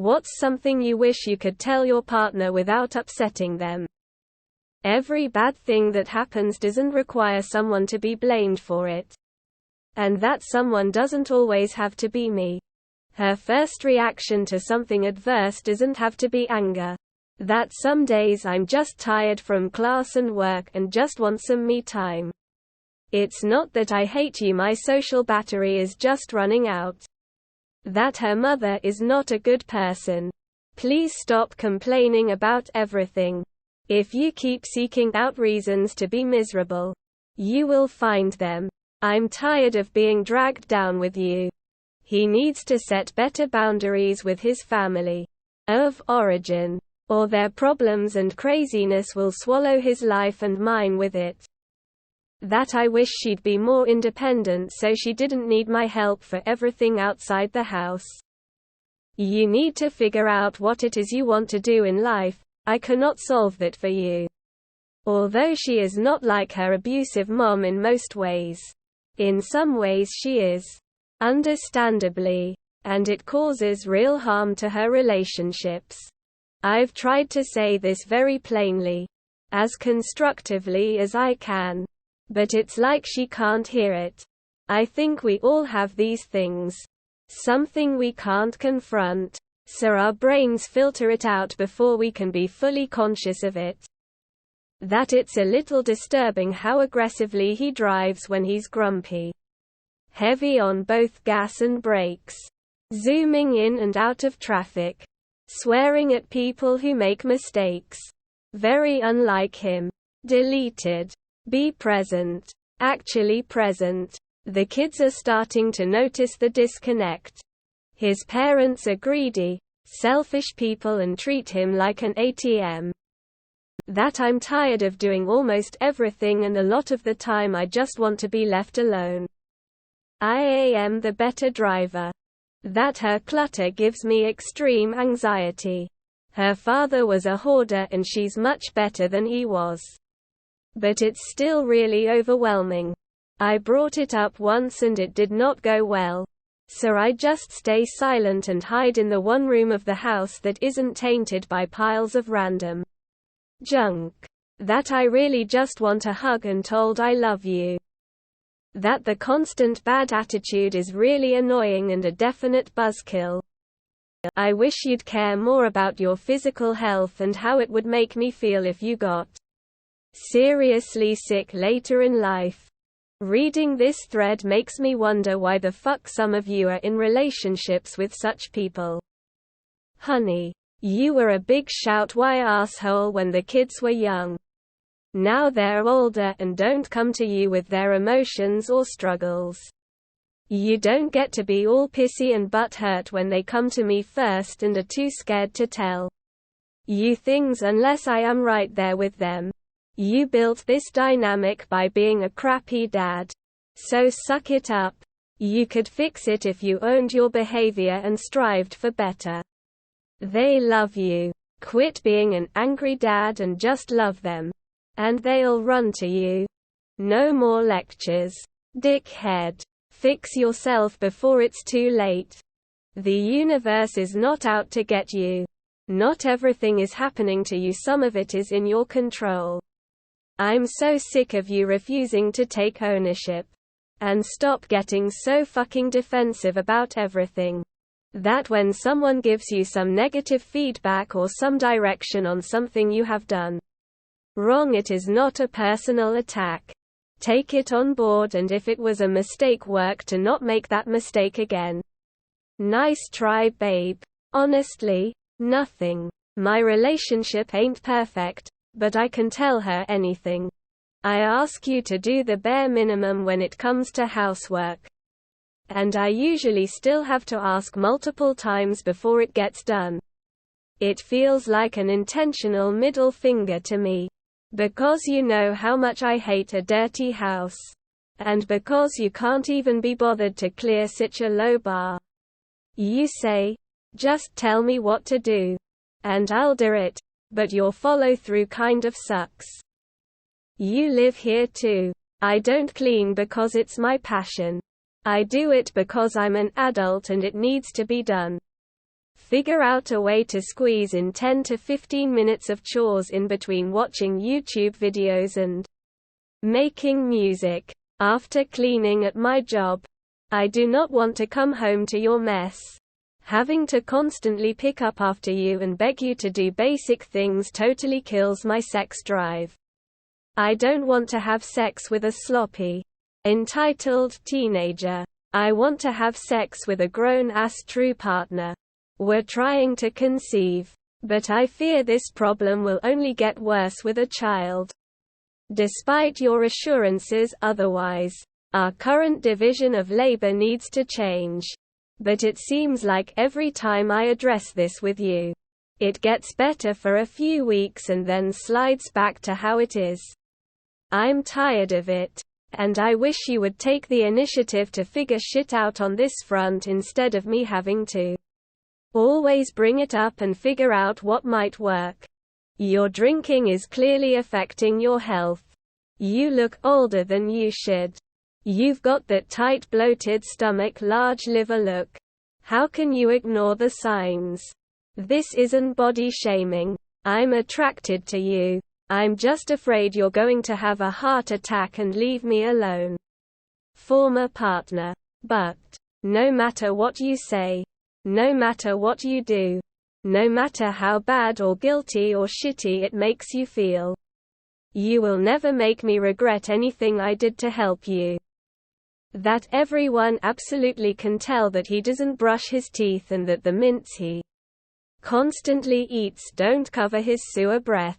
What's something you wish you could tell your partner without upsetting them? Every bad thing that happens doesn't require someone to be blamed for it. And that someone doesn't always have to be me. Her first reaction to something adverse doesn't have to be anger. That some days I'm just tired from class and work and just want some me time. It's not that I hate you, my social battery is just running out. That her mother is not a good person. Please stop complaining about everything. If you keep seeking out reasons to be miserable, you will find them. I'm tired of being dragged down with you. He needs to set better boundaries with his family of origin, or their problems and craziness will swallow his life and mine with it. That I wish she'd be more independent so she didn't need my help for everything outside the house. You need to figure out what it is you want to do in life. I cannot solve that for you. Although she is not like her abusive mom in most ways. In some ways she is. Understandably. And it causes real harm to her relationships. I've tried to say this very plainly. As constructively as I can. But it's like she can't hear it. I think we all have these things. Something we can't confront. So our brains filter it out before we can be fully conscious of it. That it's a little disturbing how aggressively he drives when he's grumpy. Heavy on both gas and brakes. Zooming in and out of traffic. Swearing at people who make mistakes. Very unlike him. Deleted. Be present. Actually present. The kids are starting to notice the disconnect. His parents are greedy, selfish people and treat him like an ATM. That I'm tired of doing almost everything and a lot of the time I just want to be left alone. I am the better driver. That her clutter gives me extreme anxiety. Her father was a hoarder and she's much better than he was. But it's still really overwhelming. I brought it up once and it did not go well. So I just stay silent and hide in the one room of the house that isn't tainted by piles of random junk. That I really just want a hug and told I love you. That the constant bad attitude is really annoying and a definite buzzkill. I wish you'd care more about your physical health and how it would make me feel if you got seriously sick later in life. Reading this thread makes me wonder why the fuck some of you are in relationships with such people. Honey, you were a big shout why asshole when the kids were young. Now they're older and don't come to you with their emotions or struggles. You don't get to be all pissy and butthurt when they come to me first and are too scared to tell you things unless I am right there with them. You built this dynamic by being a crappy dad. So suck it up. You could fix it if you owned your behavior and strived for better. They love you. Quit being an angry dad and just love them. And they'll run to you. No more lectures. Dickhead. Fix yourself before it's too late. The universe is not out to get you. Not everything is happening to you, some of it is in your control. I'm so sick of you refusing to take ownership. And stop getting so fucking defensive about everything. That when someone gives you some negative feedback or some direction on something you have done wrong, it is not a personal attack. Take it on board, and if it was a mistake, work to not make that mistake again. Nice try, babe. Honestly, nothing. My relationship ain't perfect, but I can tell her anything. I ask you to do the bare minimum when it comes to housework. And I usually still have to ask multiple times before it gets done. It feels like an intentional middle finger to me. Because you know how much I hate a dirty house. And because you can't even be bothered to clear such a low bar. You say, just tell me what to do. And I'll do it, but your follow-through kind of sucks. You live here too. I don't clean because it's my passion. I do it because I'm an adult and it needs to be done. Figure out a way to squeeze in 10 to 15 minutes of chores in between watching YouTube videos and making music. After cleaning at my job, I do not want to come home to your mess. Having to constantly pick up after you and beg you to do basic things totally kills my sex drive. I don't want to have sex with a sloppy, entitled teenager. I want to have sex with a grown-ass true partner. We're trying to conceive, but I fear this problem will only get worse with a child. Despite your assurances otherwise, our current division of labor needs to change. But it seems like every time I address this with you, it gets better for a few weeks and then slides back to how it is. I'm tired of it, and I wish you would take the initiative to figure shit out on this front instead of me having to always bring it up and figure out what might work. Your drinking is clearly affecting your health. You look older than you should. You've got that tight bloated stomach, large liver look. How can you ignore the signs? This isn't body shaming. I'm attracted to you. I'm just afraid you're going to have a heart attack and leave me alone. Former partner. But no matter what you say, no matter what you do, no matter how bad or guilty or shitty it makes you feel, you will never make me regret anything I did to help you. That everyone absolutely can tell that he doesn't brush his teeth and that the mints he constantly eats don't cover his sewer breath.